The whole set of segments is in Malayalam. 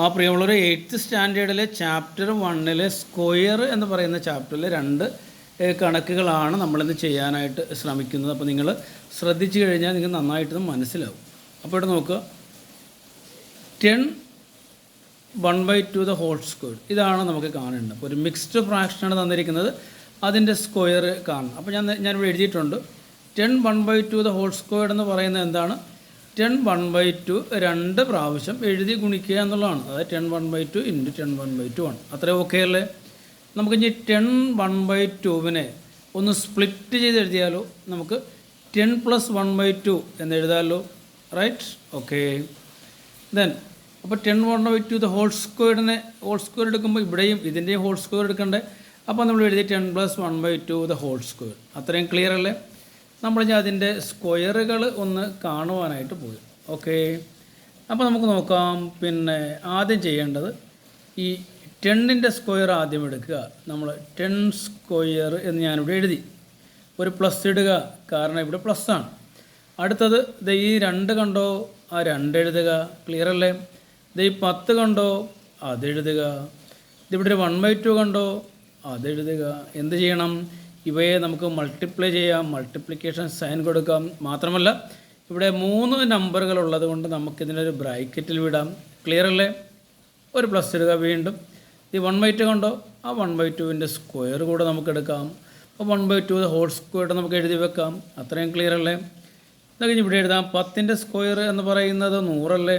ആ പ്രിയമുള്ളവർ 8th സ്റ്റാൻഡേർഡിലെ ചാപ്റ്റർ 1 സ്ക്വയർ എന്ന് പറയുന്ന ചാപ്റ്ററിൽ 2 കണക്കുകളാണ് നമ്മളിന്ന് ചെയ്യാനായിട്ട് ശ്രമിക്കുന്നത്. അപ്പോൾ നിങ്ങൾ ശ്രദ്ധിച്ചു കഴിഞ്ഞാൽ നിങ്ങൾക്ക് നന്നായിട്ട് മനസ്സിലാവും. അപ്പോൾ ഇവിടെ നോക്കുക, 10 1/2 ദ ഹോൾ സ്ക്വയർ ഇതാണ് നമുക്ക് കാണേണ്ടത്. അപ്പോൾ ഒരു മിക്സ്ഡ് ഫ്രാക്ഷനാണ് തന്നിരിക്കുന്നത്, അതിൻ്റെ സ്ക്വയർ കാണണം. അപ്പോൾ ഞാനിവിടെ എഴുതിയിട്ടുണ്ട് 10 1/2 ദ ഹോൾ സ്ക്വയർ എന്ന് പറയുന്നത് എന്താണ്? 10 1/2 2 പ്രാവശ്യം എഴുതി ഗുണിക്കുക എന്നുള്ളതാണ്. അതായത് 10 1/2 × 10 1/2 1. അത്രയും ഓക്കെ അല്ലേ? നമുക്കിനി 10 1/2 ഒന്ന് സ്പ്ലിറ്റ് ചെയ്ത് എഴുതിയാലോ? നമുക്ക് 10 + 1/2 എന്ന് എഴുതാമല്ലോ, റൈറ്റ്? ഓക്കെ. ദെൻ അപ്പോൾ 10 1/2 ദ ഹോൾ സ്ക്വയർ എടുക്കുമ്പോൾ ഇവിടെയും ഇതിൻ്റെയും ഹോൾ സ്ക്വയർ എടുക്കണ്ടേ? അപ്പോൾ നമ്മൾ എഴുതി 10 + 1/2 ദ ഹോൾ സ്ക്വയർ. അത്രയും ക്ലിയർ അല്ലേ? നമ്മൾ ഞാൻ അതിൻ്റെ സ്ക്വയറുകൾ ഒന്ന് കാണുവാനായിട്ട് പോയി. ഓക്കെ, അപ്പോൾ നമുക്ക് നോക്കാം. പിന്നെ ആദ്യം ചെയ്യേണ്ടത് ഈ 10ൻ്റെ സ്ക്വയർ ആദ്യം എടുക്കുക. നമ്മൾ 10 സ്ക്വയർ എന്ന് ഞാനിവിടെ എഴുതി, ഒരു പ്ലസ് ഇടുക, കാരണം ഇവിടെ പ്ലസ് ആണ്. അടുത്തത് ഈ 2 കണ്ടോ, ആ 2 എഴുതുക. ക്ലിയർ അല്ലേ? ഈ 10 കണ്ടോ, അതെഴുതുക. ഇതിവിടെ ഒരു 1/2 കണ്ടോ, അതെഴുതുക. എന്ത് ചെയ്യണം? ഇവയെ നമുക്ക് മൾട്ടിപ്ലൈ ചെയ്യാം, മൾട്ടിപ്ലിക്കേഷൻ സൈൻ കൊടുക്കാം. മാത്രമല്ല ഇവിടെ 3 നമ്പറുകൾ ഉള്ളത് കൊണ്ട് നമുക്കിതിനൊരു ബ്രാക്കറ്റിൽ വിടാം. ക്ലിയർ അല്ലേ? ഒരു പ്ലസ് ഇടുക. വീണ്ടും ഈ 1/2 കണ്ടോ, ആ 1/2ൻ്റെ സ്ക്വയർ കൂടെ നമുക്ക് എടുക്കാം. അപ്പോൾ 1/2 ദ ഹോൾ സ്ക്വയർ നമുക്ക് എഴുതി വെക്കാം. അത്രയും ക്ലിയർ അല്ലേ? അത് കഴിഞ്ഞ് ഇവിടെ എഴുതാം 10ൻ്റെ സ്ക്വയർ എന്ന് പറയുന്നത് 100 അല്ലേ?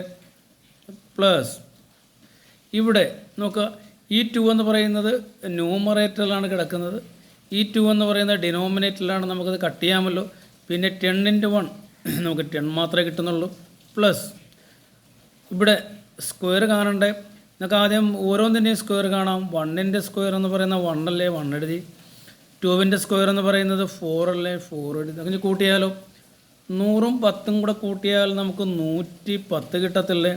പ്ലസ് ഇവിടെ നോക്കുക, ഈ 2 എന്ന് പറയുന്നത് ന്യൂമറേറ്ററിലാണ് കിടക്കുന്നത്, ഈ 2 എന്ന് പറയുന്നത് ഡിനോമിനേറ്ററിലാണ്. നമുക്കത് കട്ട് ചെയ്യാമല്ലോ. പിന്നെ 10 × 1 നമുക്ക് 10 മാത്രമേ കിട്ടുന്നുള്ളൂ. പ്ലസ് ഇവിടെ സ്ക്വയർ കാണണ്ടേ? നമുക്ക് ആദ്യം ഓരോന്നിൻ്റെയും സ്ക്വയർ കാണാം. 1ൻ്റെ സ്ക്വയർ എന്ന് പറയുന്നത് 1 അല്ലേ? 1 എഴുതി. 2ൻ്റെ സ്ക്വയർ എന്ന് പറയുന്നത് 4 അല്ലേ? 4 എഴുതി. അങ്ങനെ കൂട്ടിയാലോ? 100ഉം 10ഉം കൂടെ കൂട്ടിയാൽ നമുക്ക് 110 കിട്ടത്തില്ലേ?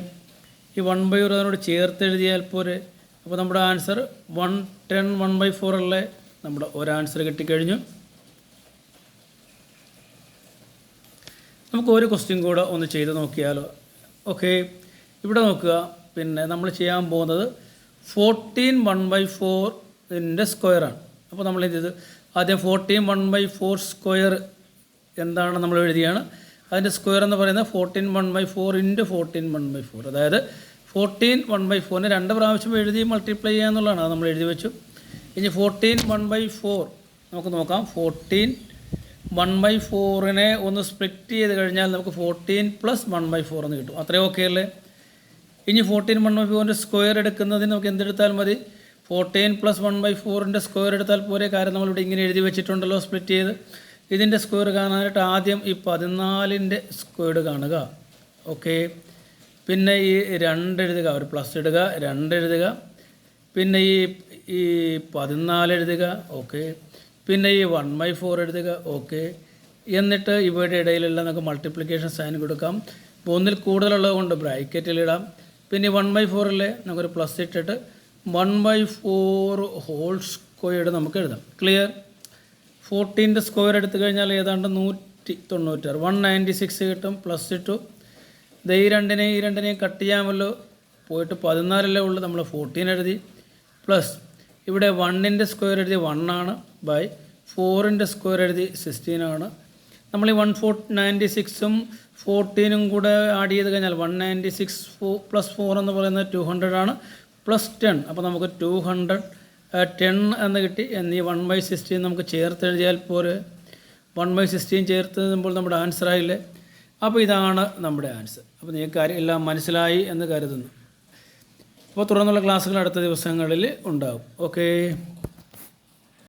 ഈ 1/1 അതിനോട് ചേർത്ത് എഴുതിയാൽ പോരെ. അപ്പോൾ നമ്മുടെ ആൻസർ 110 1/4 അല്ലേ? നമ്മുടെ ഒരു ആൻസർ കിട്ടിക്കഴിഞ്ഞു. നമുക്ക് ഒരു ക്വസ്റ്റ്യൻ കൂടെ ഒന്ന് ചെയ്ത് നോക്കിയാലോ? ഓക്കെ, ഇവിടെ നോക്കുക. പിന്നെ നമ്മൾ ചെയ്യാൻ പോകുന്നത് 14 1/4ൻ്റെ സ്ക്വയറാണ്. അപ്പോൾ നമ്മൾ ഇത് ആദ്യം 14 1/4 സ്ക്വയർ എന്താണ് നമ്മൾ എഴുതിയാണ്. അതിൻ്റെ സ്ക്വയർ എന്ന് പറയുന്നത് 14 1/4 × 14 1/4. അതായത് 14 1/4 2 പ്രാവശ്യം എഴുതി മൾട്ടിപ്ലൈ ചെയ്യുക എന്നുള്ളതാണ്. അത് നമ്മൾ എഴുതി വെച്ചു. ഇനി 14 1/4 നമുക്ക് നോക്കാം. 14 1/4 ഒന്ന് സ്പ്ലിറ്റ് ചെയ്ത് കഴിഞ്ഞാൽ നമുക്ക് 14 + 1/4 എന്ന് കിട്ടും. അത്രയും ഓക്കെ അല്ലേ? ഇനി 14 1/4ൻ്റെ സ്ക്വയർ എടുക്കുന്നതിന് നമുക്ക് എന്തെടുത്താൽ മതി? 14 + 1/4ൻ്റെ സ്ക്വയർ എടുത്താൽ പോരെ. കാരണം നമ്മളിവിടെ ഇങ്ങനെ എഴുതി വെച്ചിട്ടുണ്ടല്ലോ സ്പ്ലിറ്റ് ചെയ്ത്. ഇതിൻ്റെ സ്ക്വയർ കാണാനായിട്ട് ആദ്യം ഈ 14ൻ്റെ സ്ക്വയർ കാണുക. ഓക്കെ, പിന്നെ ഈ 2 എഴുതുക, ഒരു പ്ലസ് ഇടുക, 2 എഴുതുക. പിന്നെ ഈ 14 എഴുതുക. ഓക്കെ, പിന്നെ ഈ 1/4 എഴുതുക. ഓക്കെ, എന്നിട്ട് ഇവയുടെ ഇടയിലെല്ലാം നമുക്ക് മൾട്ടിപ്ലിക്കേഷൻ സൈൻ കൊടുക്കാം. ഇപ്പോൾ ഒന്നിൽ കൂടുതലുള്ളത് കൊണ്ട് ബ്രാക്കറ്റിലിടാം. പിന്നെ 1/4 അല്ലേ? നമുക്കൊരു പ്ലസ് ഇട്ടിട്ട് 1/4 ഹോൾ സ്ക്വയർ നമുക്ക് എഴുതാം. ക്ലിയർ? 14ൻ്റെ സ്ക്വയർ എടുത്തു കഴിഞ്ഞാൽ ഏതാണ്ട് 196 196 കിട്ടും. പ്ലസ് ഇട്ടു. ഈ രണ്ടിനെയും കട്ട് ചെയ്യാമല്ലോ. പോയിട്ട് 14 ഉള്ളൂ. നമ്മൾ 14 എഴുതി. പ്ലസ് ഇവിടെ 1ൻ്റെ സ്ക്വയർ എഴുതി 1 ആണ്. ബൈ 4ൻ്റെ സ്ക്വയർ എഴുതി 16 ആണ്. നമ്മൾ ഈ 196ഉം 14ഉം കൂടെ ആഡ് ചെയ്ത് കഴിഞ്ഞാൽ 196 + 4 എന്ന് പറയുന്നത് 200 ആണ്. പ്ലസ് 10, അപ്പോൾ നമുക്ക് 210 എന്ന് കിട്ടി. എന്നീ 1/16 നമുക്ക് ചേർത്ത് എഴുതിയാൽ പോരെ. 1/16 ചേർത്ത് എഴുതുമ്പോൾ നമ്മുടെ ആൻസർ ആയില്ലേ? അപ്പോൾ ഇതാണ് നമ്മുടെ ആൻസർ. അപ്പോൾ നിങ്ങൾക്ക് കാര്യം എല്ലാം മനസ്സിലായി എന്ന് കരുതുന്നു. അപ്പോൾ തുടർന്നുള്ള ക്ലാസ്സുകൾ അടുത്ത ദിവസങ്ങളിൽ ഉണ്ടാകും. ഓക്കേ.